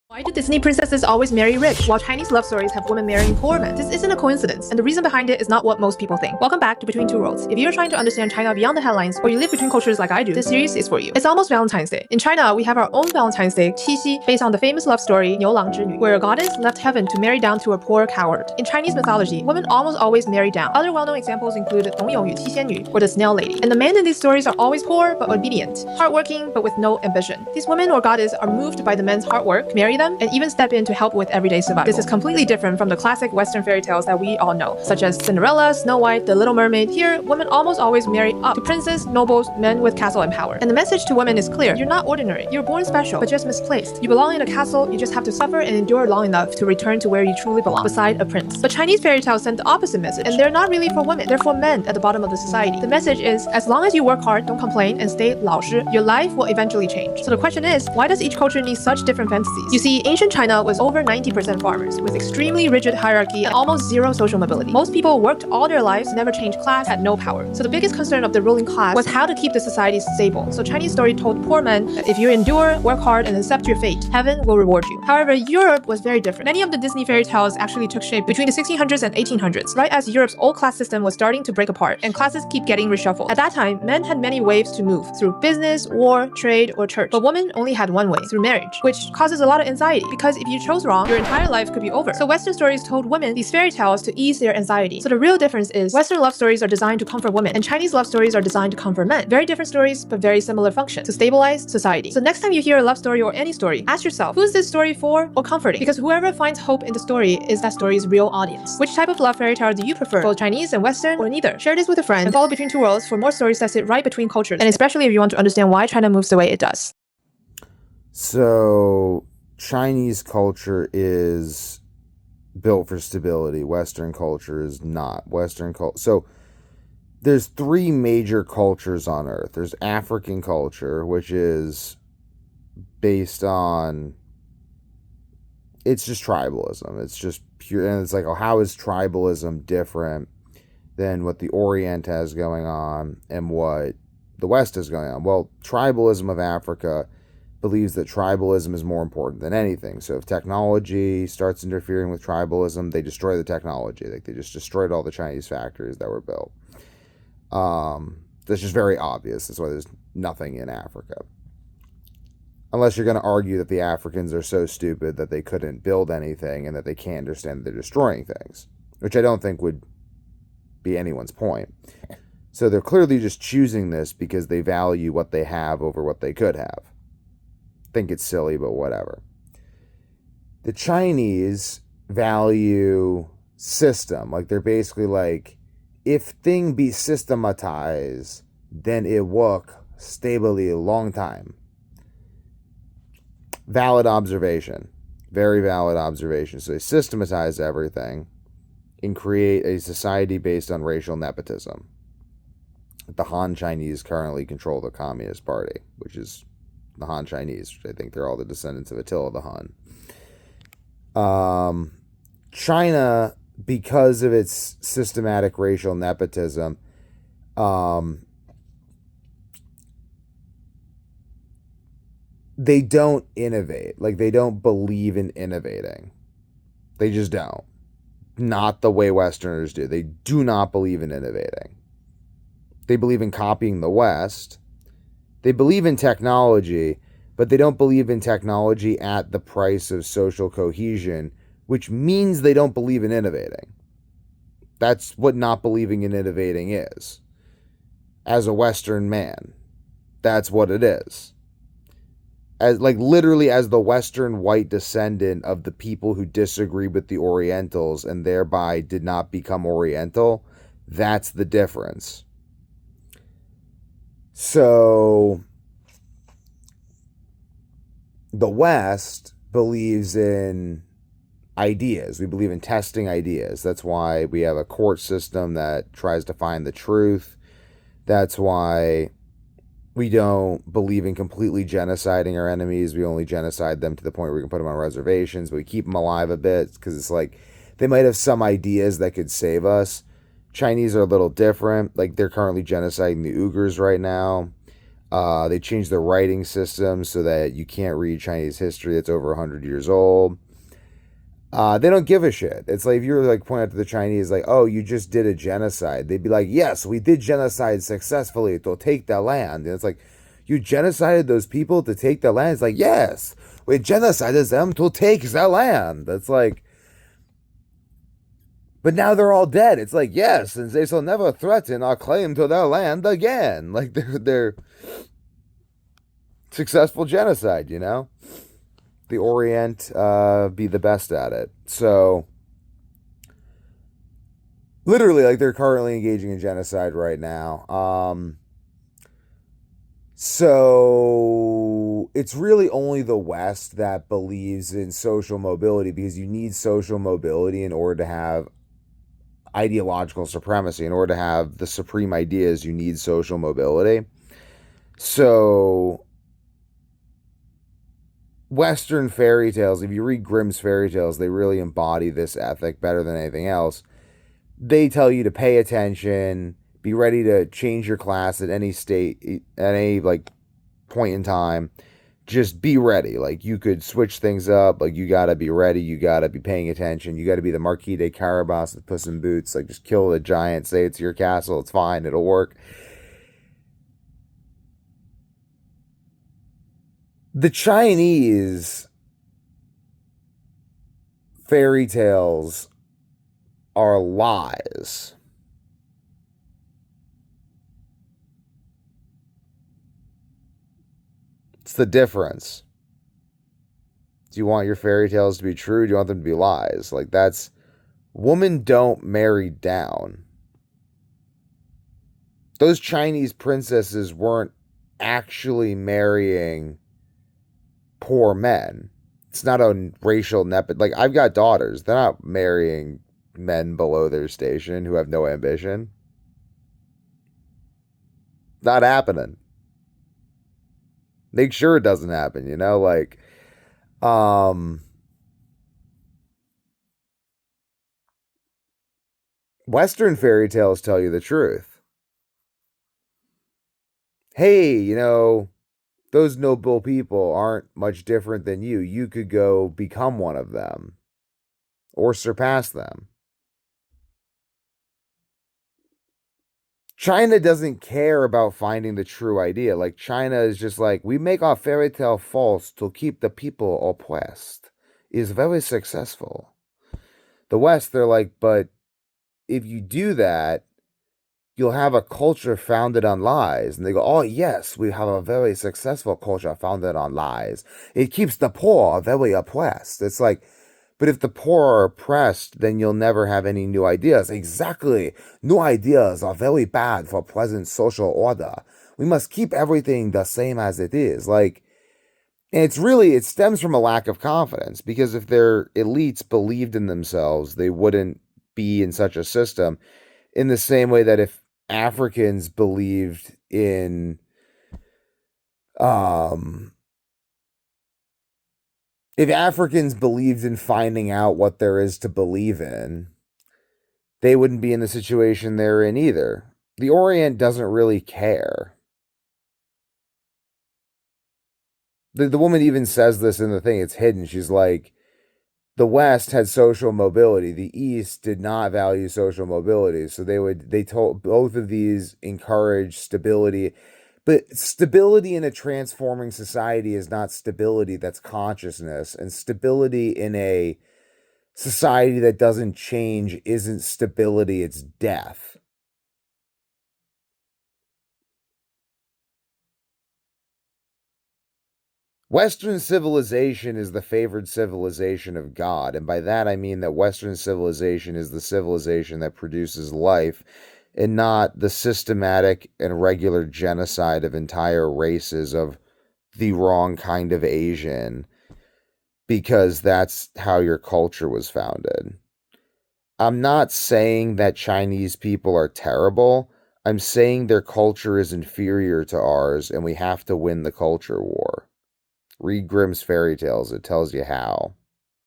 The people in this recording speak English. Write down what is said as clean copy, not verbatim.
Why do Disney princesses always marry rich, while Chinese love stories have women marrying poor men? This isn't a coincidence, and the reason behind it is not what most people think. Welcome back to Between Two Worlds. If you're trying to understand China beyond the headlines, or you live between cultures like I do, this series is for you. It's almost Valentine's Day. In China, we have our own Valentine's Day, Qixi, based on the famous love story Niu Lang Zhi Nu, where a goddess left heaven to marry down to a poor coward. In Chinese mythology, women almost always marry down. Other well-known examples include Dong Yongyu Qi Xianyu, or the Snail Lady. And the men in these stories are always poor but obedient, hardworking but with no ambition. These women or goddesses are moved by the men's hard work, marry them, and even step in to help with everyday survival. This is completely different from the classic Western fairy tales that we all know, such as Cinderella, Snow White, The Little Mermaid. Here, women almost always marry up to princes, nobles, men with castle and power. And the message to women is clear. You're not ordinary. You're born special, but just misplaced. You belong in a castle, you just have to suffer and endure long enough to return to where you truly belong, beside a prince. But Chinese fairy tales send the opposite message, and they're not really for women. They're for men at the bottom of the society. The message is, as long as you work hard, don't complain, and stay 老实, your life will eventually change. So the question is, why does each culture need such different fantasies? You see, ancient China was over 90% farmers, with extremely rigid hierarchy and almost zero social mobility. Most people worked all their lives, never changed class, had no power. So the biggest concern of the ruling class was how to keep the society stable. So Chinese story told poor men that if you endure, work hard, and accept your fate, heaven will reward you. However, Europe was very different. Many of the Disney fairy tales actually took shape between the 1600s and 1800s, right as Europe's old class system was starting to break apart, and classes keep getting reshuffled. At that time, men had many ways to move, through business, war, trade, or church. But women only had one way, through marriage, which causes a lot of anxiety, because if you chose wrong, your entire life could be over. So Western stories told women these fairy tales to ease their anxiety. So the real difference is, Western love stories are designed to comfort women, and Chinese love stories are designed to comfort men. Very different stories, but very similar function, to stabilize society. So next time you hear a love story or any story, ask yourself, who is this story for or comforting? Because whoever finds hope in the story is that story's real audience. Which type of love fairy tale do you prefer, both Chinese and Western, or neither? Share this with a friend, and follow Between Two Worlds for more stories that sit right between cultures, and especially if you want to understand why China moves the way it does. So, Chinese culture is built for stability. Western culture is not. So, there's three major cultures on Earth. There's African culture, which is based on, it's just tribalism. It's just pure, and it's like, oh, how is tribalism different than what the Orient has going on and what the West is going on? Well, tribalism of Africa believes that tribalism is more important than anything. So if technology starts interfering with tribalism, they destroy the technology. Like, they just destroyed all the Chinese factories that were built. That's just very obvious. That's why there's nothing in Africa. Unless you're going to argue that the Africans are so stupid that they couldn't build anything and that they can't understand that they're destroying things, which I don't think would be anyone's point. So they're clearly just choosing this because they value what they have over what they could have. Think it's silly, but whatever. The Chinese value system. Like, they're basically like, if thing be systematized, then it work stably a long time. Valid observation. Very valid observation. So they systematize everything and create a society based on racial nepotism. The Han Chinese currently control the Communist Party, which is the Han Chinese. I think they're all the descendants of Attila the Hun. China, because of its systematic racial nepotism, they don't innovate. Like, they don't believe in innovating. They just don't. Not the way Westerners do. They do not believe in innovating. They believe in copying the West. They believe in technology, but they don't believe in technology at the price of social cohesion, which means they don't believe in innovating. That's what not believing in innovating is. As a Western man, that's what it is. As, like, literally as the Western white descendant of the people who disagree with the Orientals and thereby did not become Oriental, that's the difference. So the West believes in ideas. We believe in testing ideas. That's why we have a court system that tries to find the truth. That's why we don't believe in completely genociding our enemies. We only genocide them to the point where we can put them on reservations, but we keep them alive a bit because it's like they might have some ideas that could save us. Chinese are a little different. Like, they're currently genociding the Uyghurs right now. They changed the writing system so that you can't read Chinese history that's over 100 years old. They don't give a shit. It's like if you were like point out to the Chinese, like, oh, you just did a genocide. They'd be like, yes, we did genocide successfully to take the land. And it's like, you genocided those people to take the land? It's like, yes, we genocided them to take the land. That's like, but now they're all dead. It's like, yes, and they shall never threaten our claim to their land again. Like they're successful genocide, you know? The Orient be the best at it. So literally, like they're currently engaging in genocide right now. So it's really only the West that believes in social mobility because you need social mobility in order to have ideological supremacy. In order to have the supreme ideas, you need social mobility. So Western fairy tales, if you read Grimm's fairy tales, they really embody this ethic better than anything else. They tell you to pay attention, be ready to change your class at any state, at any like point in time. Just be ready. Like you could switch things up. Like you gotta be ready. You gotta be paying attention. You gotta be the Marquis de Carabas with Puss in Boots. Like just kill the giant. Say it's your castle. It's fine. It'll work. The Chinese fairy tales are lies. It's the difference. Do you want your fairy tales to be true? Do you want them to be lies? Like that's women don't marry down. Those Chinese princesses weren't actually marrying poor men. It's not a racial nepot. Like I've got daughters. They're not marrying men below their station who have no ambition. Not happening. Make sure it doesn't happen, you know? Like, um, Western fairy tales tell you the truth. Hey, you know, those noble people aren't much different than you. You could go become one of them or surpass them. China doesn't care about finding the true idea. Like China is just like, we make our fairy tale false to keep the people oppressed. Is very successful. The West, they're like, but if you do that, you'll have a culture founded on lies. And they go, oh, yes, we have a very successful culture founded on lies. It keeps the poor very oppressed. It's like, but if the poor are oppressed, then you'll never have any new ideas. Exactly. New ideas are very bad for present social order. We must keep everything the same as it is. Like, and it's really, it stems from a lack of confidence because if their elites believed in themselves, they wouldn't be in such a system in the same way that Africans believed in, um, if Africans believed in finding out what there is to believe in, they wouldn't be in the situation they're in either. The Orient doesn't really care. The woman even says this in the thing, it's hidden. She's like, the West had social mobility. The East did not value social mobility. So they told both of these encourage stability. But stability in a transforming society is not stability, that's consciousness. And stability in a society that doesn't change isn't stability, it's death. Western civilization is the favored civilization of God. And by that, I mean that Western civilization is the civilization that produces life and not the systematic and regular genocide of entire races of the wrong kind of Asian because that's how your culture was founded. I'm not saying that Chinese people are terrible. I'm saying their culture is inferior to ours and we have to win the culture war. Read Grimm's fairy tales, it tells you how.